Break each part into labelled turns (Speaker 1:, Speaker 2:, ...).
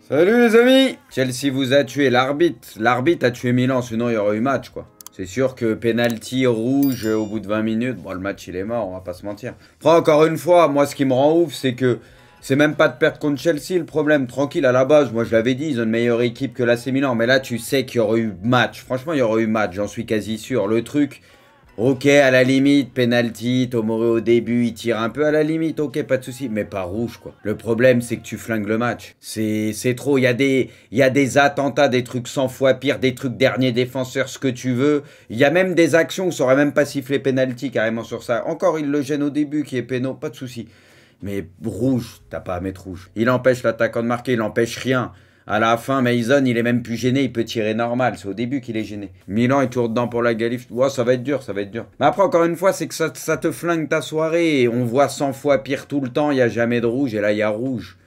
Speaker 1: Salut les amis! Chelsea vous a tué, l'arbitre a tué Milan, sinon il y aurait eu match quoi. C'est sûr que penalty rouge au bout de 20 minutes, bon le match il est mort, on va pas se mentir. Après encore une fois, moi ce qui me rend ouf c'est que c'est même pas de perdre contre Chelsea le problème, tranquille à la base, moi je l'avais dit, ils ont une meilleure équipe que l'AC Milan. Mais là tu sais qu'il y aurait eu match, franchement il y aurait eu match, j'en suis quasi sûr. Le truc... Ok, à la limite, penalty, Tomori au début, il tire un peu à la limite, ok, pas de souci, mais pas rouge, quoi. Le problème, c'est que tu flingues le match. C'est trop, il y a des attentats, des trucs 100 fois pire, des trucs dernier défenseur, ce que tu veux. Il y a même des actions où ça aurait même pas sifflé penalty carrément sur ça. Encore, il le gêne au début, qui est péno, pas de souci. Mais rouge, t'as pas à mettre rouge. Il empêche l'attaquant de marquer, il empêche rien. À la fin, Mason, il est même plus gêné, il peut tirer normal. C'est au début qu'il est gêné. Milan est toujours dedans pour la Galif. Ouais, ça va être dur, ça va être dur. Mais après, encore une fois, c'est que ça te flingue ta soirée. Et on voit 100 fois pire tout le temps, il n'y a jamais de rouge. Et là, il y a rouge.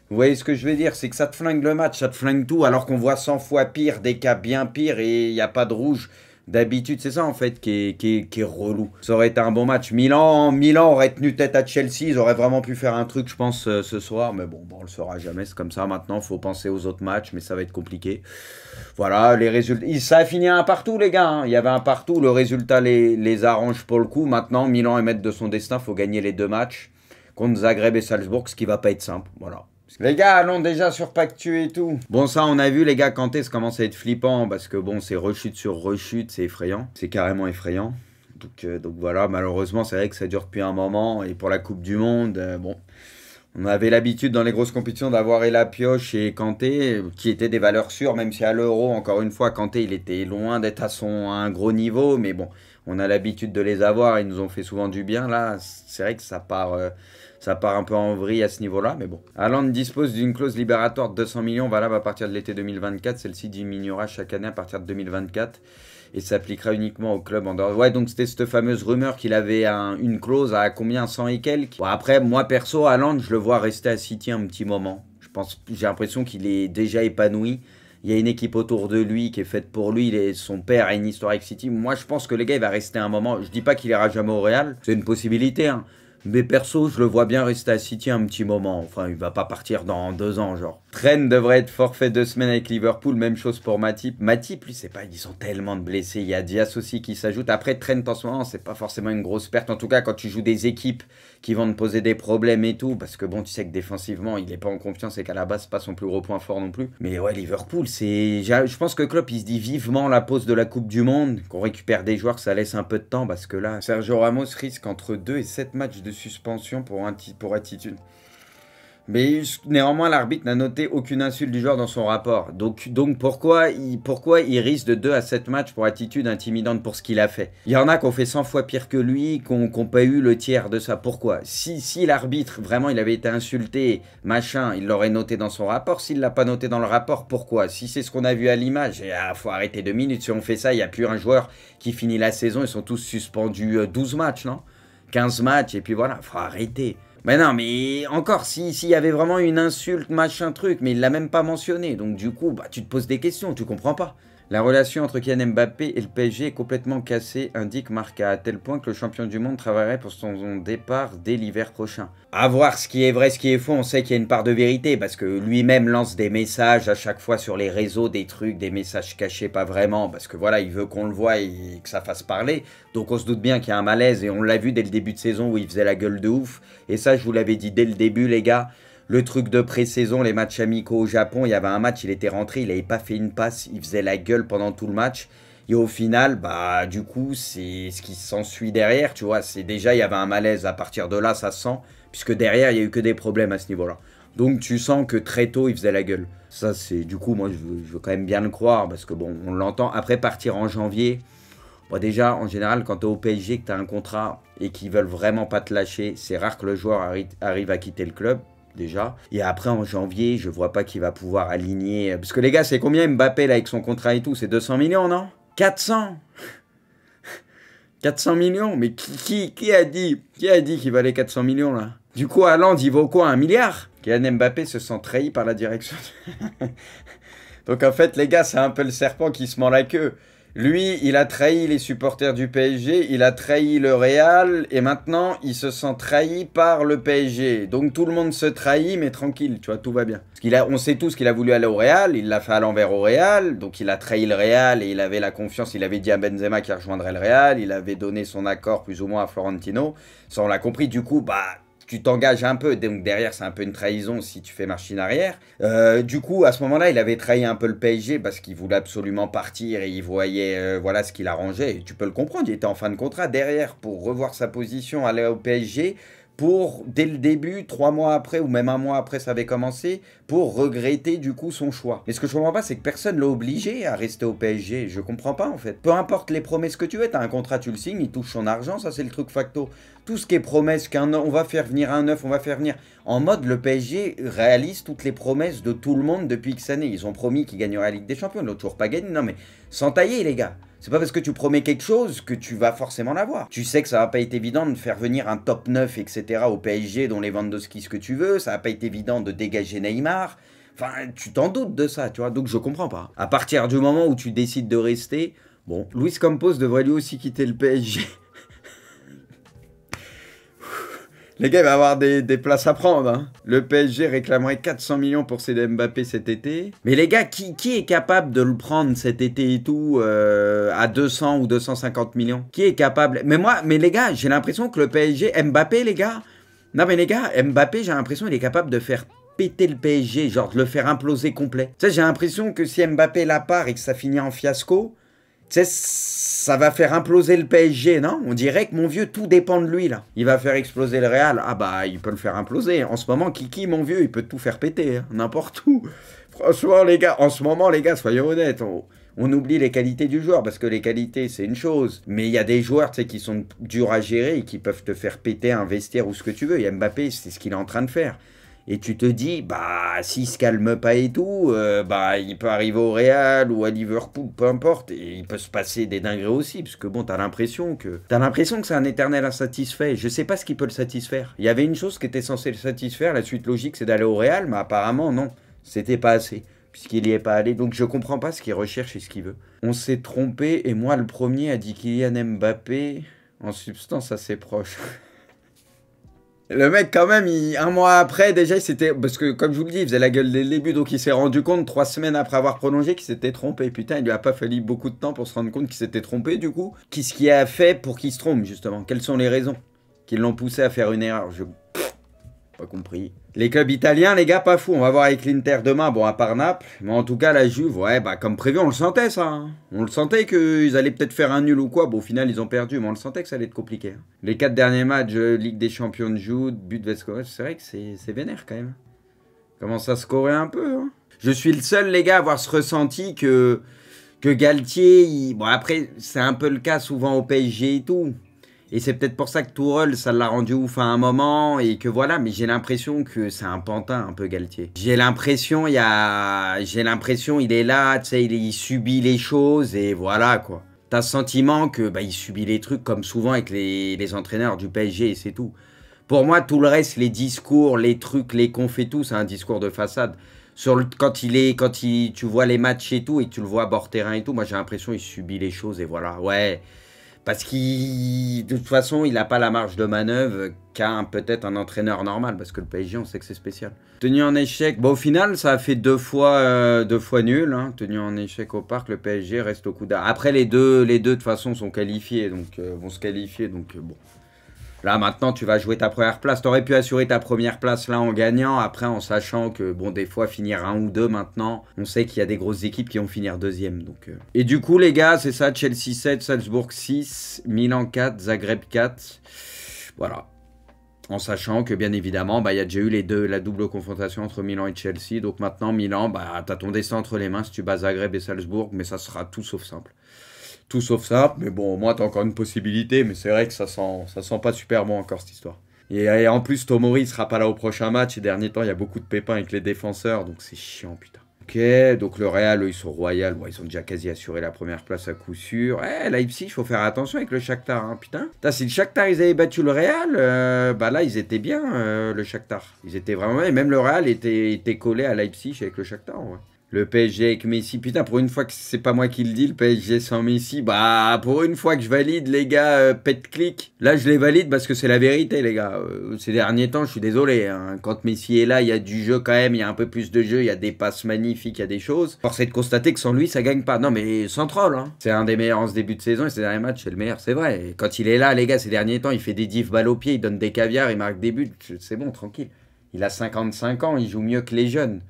Speaker 1: Vous voyez ce que je veux dire? C'est que ça te flingue le match, ça te flingue tout. Alors qu'on voit 100 fois pire, des cas bien pires, et il n'y a pas de rouge. D'habitude, c'est ça en fait qui est relou. Ça aurait été un bon match. Milan aurait tenu tête à Chelsea. Ils auraient vraiment pu faire un truc, je pense, ce soir. Mais bon, on le saura jamais. C'est comme ça maintenant. Il faut penser aux autres matchs, mais ça va être compliqué. Voilà, les résultats. Ça a fini un partout, les gars. Hein. Il y avait un partout. Le résultat les arrange pour le coup. Maintenant, Milan est maître de son destin. Il faut gagner les deux matchs contre Zagreb et Salzbourg, ce qui va pas être simple. Voilà. Les gars, allons déjà sur Pactu et tout. Bon, ça, on a vu, les gars, Kanté, ça commence à être flippant parce que, bon, c'est rechute sur rechute, c'est effrayant. C'est carrément effrayant. Donc voilà, malheureusement, c'est vrai que ça dure depuis un moment. Et pour la Coupe du Monde, bon, on avait l'habitude dans les grosses compétitions d'avoir Ella Pioche et Kanté, qui étaient des valeurs sûres, même si à l'Euro, encore une fois, Kanté, il était loin d'être à un gros niveau. Mais bon, on a l'habitude de les avoir, ils nous ont fait souvent du bien. Là, c'est vrai que ça part un peu en vrille à ce niveau-là, mais bon. Haaland dispose d'une clause libératoire de 200 millions valable à partir de l'été 2024. Celle-ci diminuera chaque année à partir de 2024 et s'appliquera uniquement au club en dehors. Ouais, donc c'était cette fameuse rumeur qu'il avait une clause à combien, 100 et quelques. Bon, après, moi perso, Haaland, je le vois rester à City un petit moment. J'ai l'impression qu'il est déjà épanoui. Il y a une équipe autour de lui qui est faite pour lui. Son père a une histoire avec City. Moi, je pense que le gars, il va rester un moment. Je dis pas qu'il ira jamais au Real. C'est une possibilité, hein. Mais perso, je le vois bien rester à City un petit moment. Enfin, il va pas partir dans 2 ans, genre. Trent devrait être forfait 2 semaines avec Liverpool. Même chose pour Matip. Matip, lui, c'est pas... Ils ont tellement de blessés. Il y a Diaz aussi qui s'ajoute. Après, Trent, en ce moment, c'est pas forcément une grosse perte. En tout cas, quand tu joues des équipes qui vont te poser des problèmes et tout. Parce que bon, tu sais que défensivement, il est pas en confiance et qu'à la base, c'est pas son plus gros point fort non plus. Mais ouais, Liverpool, c'est... Je pense que Klopp, il se dit vivement la pause de la Coupe du Monde. Qu'on récupère des joueurs, que ça laisse un peu de temps. Parce que là, Sergio Ramos risque entre 2 et 7 matchs de suspension pour attitude. Mais néanmoins, l'arbitre n'a noté aucune insulte du joueur dans son rapport. Donc pourquoi il risque de 2 à 7 matchs pour attitude intimidante pour ce qu'il a fait? Il y en a qui ont fait 100 fois pire que lui, qui n'ont pas eu le tiers de ça. Pourquoi? Si l'arbitre, vraiment, il avait été insulté, machin, il l'aurait noté dans son rapport. S'il ne l'a pas noté dans le rapport, pourquoi? Si c'est ce qu'on a vu à l'image, il faut arrêter 2 minutes. Si on fait ça, il n'y a plus un joueur qui finit la saison. Ils sont tous suspendus 12 matchs, non? 15 matchs, et puis voilà, il faut arrêter. Mais non, mais encore, s'il y avait vraiment une insulte, machin truc, mais il l'a même pas mentionné. Donc du coup, bah, tu te poses des questions, tu comprends pas. La relation entre Kylian Mbappé et le PSG est complètement cassée, indique Marca, à tel point que le champion du monde travaillerait pour son départ dès l'hiver prochain. À voir ce qui est vrai, ce qui est faux, on sait qu'il y a une part de vérité, parce que lui-même lance des messages à chaque fois sur les réseaux, des trucs, des messages cachés, pas vraiment, parce que voilà, il veut qu'on le voie et que ça fasse parler. Donc on se doute bien qu'il y a un malaise, et on l'a vu dès le début de saison où il faisait la gueule de ouf. Et ça, je vous l'avais dit dès le début, les gars. Le truc de pré-saison, les matchs amicaux au Japon, il y avait un match, il était rentré, il n'avait pas fait une passe, il faisait la gueule pendant tout le match. Et au final, bah du coup, c'est ce qui s'ensuit derrière, tu vois. C'est déjà, il y avait un malaise. À partir de là, ça se sent, puisque derrière, il n'y a eu que des problèmes à ce niveau-là. Donc tu sens que très tôt, il faisait la gueule. Ça, c'est du coup, moi, je veux quand même bien le croire, parce que bon, on l'entend. Après, partir en janvier, bon, déjà, en général, quand tu es au PSG, que tu as un contrat et qu'ils veulent vraiment pas te lâcher, c'est rare que le joueur arrive à quitter le club. Déjà. Et après, en janvier, je vois pas qu'il va pouvoir aligner... Parce que les gars, c'est combien Mbappé, là, avec son contrat et tout? C'est 200 millions, non? 400 400 millions? Mais qui a dit qu'il valait 400 millions, là? Du coup, Haaland, il vaut quoi? 1 milliard? Kylian Mbappé se sent trahi par la direction. Donc, en fait, les gars, c'est un peu le serpent qui se mord la queue. Lui, il a trahi les supporters du PSG, il a trahi le Real, et maintenant, il se sent trahi par le PSG. Donc tout le monde se trahit, mais tranquille, tu vois, tout va bien. On sait tous qu'il a voulu aller au Real, il l'a fait à l'envers au Real, donc il a trahi le Real, et il avait la confiance, il avait dit à Benzema qu'il rejoindrait le Real, il avait donné son accord plus ou moins à Florentino, ça on l'a compris, du coup, bah... tu t'engages un peu, donc derrière c'est un peu une trahison si tu fais machine arrière. Du coup, à ce moment-là, il avait trahi un peu le PSG parce qu'il voulait absolument partir et il voyait voilà ce qu'il arrangeait. Et tu peux le comprendre, il était en fin de contrat derrière pour revoir sa position, aller au PSG pour, dès le début, 3 mois après ou même un mois après ça avait commencé, pour regretter du coup son choix. Mais ce que je comprends pas, c'est que personne l'a obligé à rester au PSG. Je comprends pas en fait. Peu importe les promesses que tu veux, t'as un contrat, tu le signes, il touche son argent, ça c'est le truc facto. Tout ce qui est promesse on va faire venir un neuf, on va faire venir... En mode, le PSG réalise toutes les promesses de tout le monde depuis X années. Ils ont promis qu'ils gagneraient la Ligue des Champions, ils l'ont toujours pas gagné. Non mais, sans tailler les gars. C'est pas parce que tu promets quelque chose que tu vas forcément l'avoir. Tu sais que ça va pas être évident de faire venir un top 9, etc. au PSG, dont les Lewandowski, ce que tu veux. Ça va pas être évident de dégager Neymar. Enfin, tu t'en doutes de ça, tu vois. Donc je comprends pas. À partir du moment où tu décides de rester, bon, Luis Campos devrait lui aussi quitter le PSG. Les gars, il va avoir des places à prendre. Hein. Le PSG réclamerait 400 millions pour céder Mbappé cet été. Mais les gars, qui est capable de le prendre cet été et tout à 200 ou 250 millions? Qui est capable? Mais les gars, j'ai l'impression que le PSG... Mbappé, les gars... Non mais les gars, Mbappé, j'ai l'impression qu'il est capable de faire péter le PSG, genre de le faire imploser complet. Tu sais, j'ai l'impression que si Mbappé la part et que ça finit en fiasco... Tu sais, ça va faire imploser le PSG, non? On dirait que mon vieux, tout dépend de lui, là. Il va faire exploser le Real. Ah bah, il peut le faire imploser. En ce moment, Kiki, mon vieux, il peut tout faire péter, hein, n'importe où. Franchement, les gars, en ce moment, les gars, soyons honnêtes, on oublie les qualités du joueur, parce que les qualités, c'est une chose. Mais il y a des joueurs, tu sais, qui sont durs à gérer et qui peuvent te faire péter un vestiaire ou ce que tu veux. Et Mbappé, c'est ce qu'il est en train de faire. Et tu te dis, bah, s'il se calme pas et tout, bah, il peut arriver au Real ou à Liverpool, peu importe, et il peut se passer des dingueries aussi, parce que bon, t'as l'impression que c'est un éternel insatisfait. Je sais pas ce qui peut le satisfaire. Il y avait une chose qui était censée le satisfaire, la suite logique, c'est d'aller au Real, mais apparemment, non, c'était pas assez, puisqu'il y est pas allé. Donc je comprends pas ce qu'il recherche et ce qu'il veut. On s'est trompé, et moi, le premier, a dit Kylian Mbappé, en substance assez proche. Le mec, quand même, un mois après, déjà, il s'était... Parce que, comme je vous le dis, il faisait la gueule dès le début, donc il s'est rendu compte, 3 semaines après avoir prolongé, qu'il s'était trompé. Putain, il lui a pas fallu beaucoup de temps pour se rendre compte qu'il s'était trompé, du coup. Qu'est-ce qu'il a fait pour qu'il se trompe, justement? Quelles sont les raisons qui l'ont poussé à faire une erreur? Pas compris. Les clubs italiens, les gars, pas fous. On va voir avec l'Inter demain, bon, à part Naples. Mais en tout cas, la Juve, ouais, bah, comme prévu, on le sentait, ça. Hein. On le sentait qu'ils allaient peut-être faire un nul ou quoi. Bon, au final, ils ont perdu, mais on le sentait que ça allait être compliqué. Hein. Les 4 derniers matchs, Ligue des Champions de Jude, but de Vescovac, c'est vrai que c'est vénère, quand même. Commence à scorer un peu, hein. Je suis le seul, les gars, à avoir ce ressenti que Galtier, bon, après, c'est un peu le cas souvent au PSG et tout. Et c'est peut-être pour ça que Tourelle, ça l'a rendu ouf à un moment, et que voilà, mais j'ai l'impression que c'est un pantin, un peu, Galtier. J'ai l'impression, il est là, tu sais, il subit les choses, et voilà, quoi. T'as ce sentiment que, bah, il subit les trucs, comme souvent avec les entraîneurs du PSG, et c'est tout. Pour moi, tout le reste, les discours, les trucs, les confs et tout, c'est un discours de façade. Quand tu vois les matchs et tout, et que tu le vois à bord terrain et tout, moi, j'ai l'impression qu'il subit les choses, et voilà, ouais... Parce de toute façon, il n'a pas la marge de manœuvre qu'a peut-être un entraîneur normal. Parce que le PSG, on sait que c'est spécial. Tenu en échec. Bon, au final, ça a fait deux fois nul. Hein. Tenu en échec au parc, le PSG reste au coup d'arrêt. Après, les deux, de toute façon, sont qualifiés. Donc, vont se qualifier. Donc, bon. Là, maintenant, tu vas jouer ta première place. Tu aurais pu assurer ta première place là en gagnant. Après, en sachant que, bon, des fois, finir 1 ou 2 maintenant, on sait qu'il y a des grosses équipes qui vont finir deuxième. Donc, Et du coup, les gars, c'est ça. Chelsea 7, Salzbourg 6, Milan 4, Zagreb 4. Voilà. En sachant que, bien évidemment, bah, y a déjà eu la double confrontation entre Milan et Chelsea. Donc maintenant, Milan, bah, tu as ton destin entre les mains si tu bats Zagreb et Salzbourg. Mais ça sera tout sauf simple. Tout sauf ça, mais bon, au moins t'as encore une possibilité, mais c'est vrai que ça sent pas super bon encore cette histoire. Et en plus, Tomori sera pas là au prochain match, et dernier temps, il y a beaucoup de pépins avec les défenseurs, donc c'est chiant, putain. Ok, donc le Real, eux, ils sont royaux, bon, ils ont déjà quasi assuré la première place à coup sûr. Leipzig, il faut faire attention avec le Shakhtar, hein, putain. Si le Shakhtar, ils avaient battu le Real, bah là, ils étaient bien, le Shakhtar. Ils étaient vraiment bien, et même le Real était collé à Leipzig avec le Shakhtar, ouais. Le PSG avec Messi, putain, pour une fois que c'est pas moi qui le dis, le PSG sans Messi, bah pour une fois que je valide, les gars, pète clic. Là, je les valide parce que c'est la vérité, les gars. Ces derniers temps, je suis désolé, hein. Quand Messi est là, il y a du jeu quand même, il y a un peu plus de jeu, il y a des passes magnifiques, il y a des choses. Force est de constater que sans lui, ça gagne pas. Non, mais sans troll, hein. C'est un des meilleurs en ce début de saison et ces derniers matchs, c'est le meilleur, c'est vrai. Et quand il est là, les gars, ces derniers temps, il fait des diffs balles au pied, il donne des caviars, il marque des buts, c'est bon, tranquille. Il a 55 ans, il joue mieux que les jeunes.